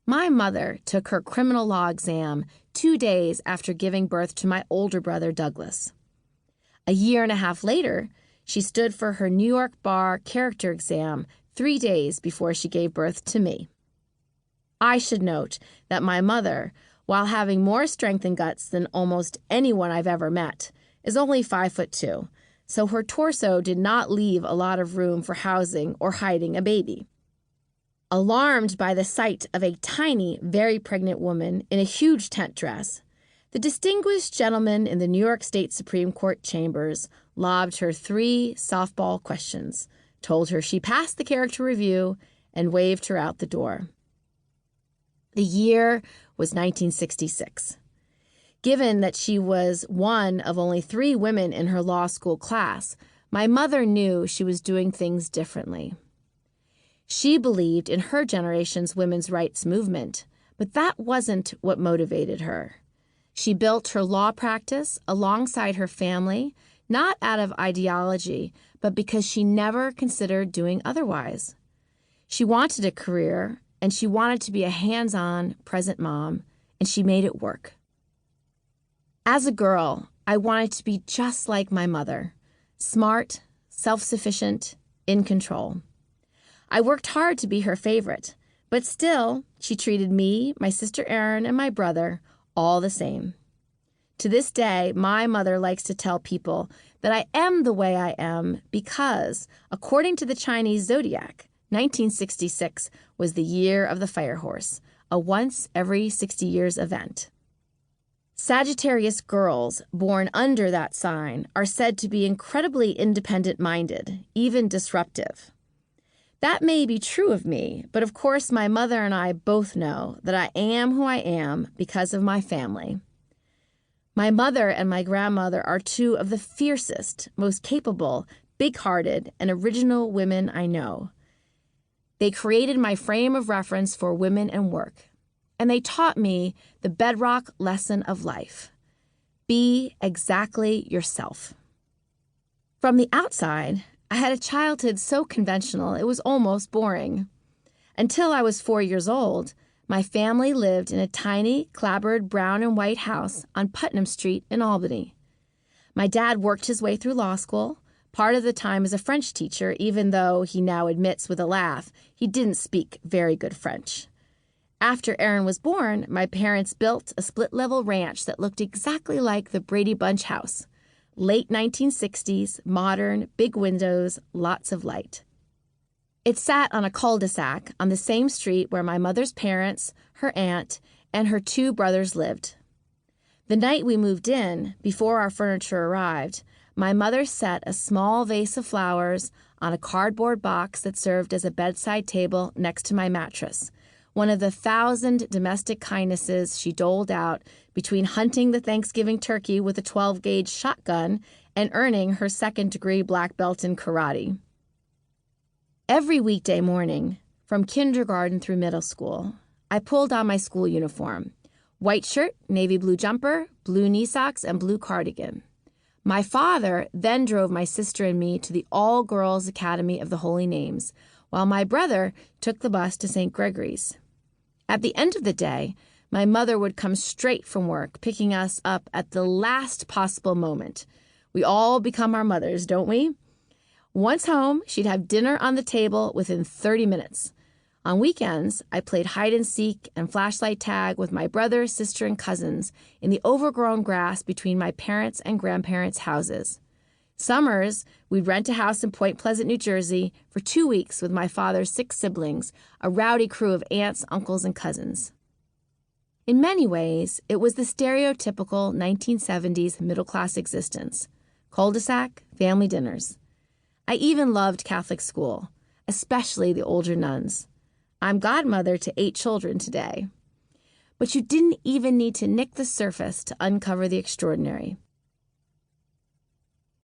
My mother took her criminal law exam 2 days after giving birth to my older brother, Douglas. A year and a half later, she stood for her New York bar character exam 3 days before she gave birth to me. I should note that my mother, while having more strength and guts than almost anyone I've ever met, is only 5'2", so her torso did not leave a lot of room for housing or hiding a baby. Alarmed by the sight of a tiny, very pregnant woman in a huge tent dress, the distinguished gentleman in the New York State Supreme Court chambers lobbed her 3 softball questions, told her she passed the character review, and waved her out the door. The year was 1966. Given that she was one of only 3 women in her law school class, my mother knew she was doing things differently. She believed in her generation's women's rights movement, but that wasn't what motivated her. She built her law practice alongside her family, not out of ideology, but because she never considered doing otherwise. She wanted a career, and she wanted to be a hands-on, present mom, and she made it work. As a girl, I wanted to be just like my mother, smart, self-sufficient, in control. I worked hard to be her favorite, but still, she treated me, my sister Erin, and my brother all the same. To this day, my mother likes to tell people that I am the way I am because, according to the Chinese zodiac, 1966 was the year of the fire horse, a once every 60 years event. Sagittarius girls born under that sign are said to be incredibly independent-minded, even disruptive. That may be true of me, but of course my mother and I both know that I am who I am because of my family. My mother and my grandmother are 2 of the fiercest, most capable, big-hearted, and original women I know. They created my frame of reference for women and work, and they taught me the bedrock lesson of life. Be exactly yourself. From the outside, I had a childhood so conventional it was almost boring. Until I was 4 years old, my family lived in a tiny, clapboard brown and white house on Putnam Street in Albany. My dad worked his way through law school, part of the time as a French teacher, even though he now admits with a laugh he didn't speak very good French. After Erin was born, my parents built a split-level ranch that looked exactly like the Brady Bunch house. Late 1960s, modern, big windows, lots of light. It sat on a cul-de-sac on the same street where my mother's parents, her aunt, and her 2 brothers lived. The night we moved in, before our furniture arrived, my mother set a small vase of flowers on a cardboard box that served as a bedside table next to my mattress, one of the 1,000 domestic kindnesses she doled out between hunting the Thanksgiving turkey with a 12-gauge shotgun and earning her 2nd-degree black belt in karate. Every weekday morning, from kindergarten through middle school, I pulled on my school uniform: white shirt, navy blue jumper, blue knee socks, and blue cardigan. My father then drove my sister and me to the All-Girls Academy of the Holy Names, while my brother took the bus to St. Gregory's. At the end of the day, my mother would come straight from work, picking us up at the last possible moment. We all become our mothers, don't we? Once home, she'd have dinner on the table within 30 minutes. On weekends, I played hide-and-seek and flashlight tag with my brother, sister, and cousins in the overgrown grass between my parents' and grandparents' houses. Summers, we'd rent a house in Point Pleasant, New Jersey, for 2 weeks with my father's 6 siblings, a rowdy crew of aunts, uncles, and cousins. In many ways, it was the stereotypical 1970s middle-class existence: cul-de-sac, family dinners. I even loved Catholic school, especially the older nuns. I'm godmother to 8 children today. But you didn't even need to nick the surface to uncover the extraordinary.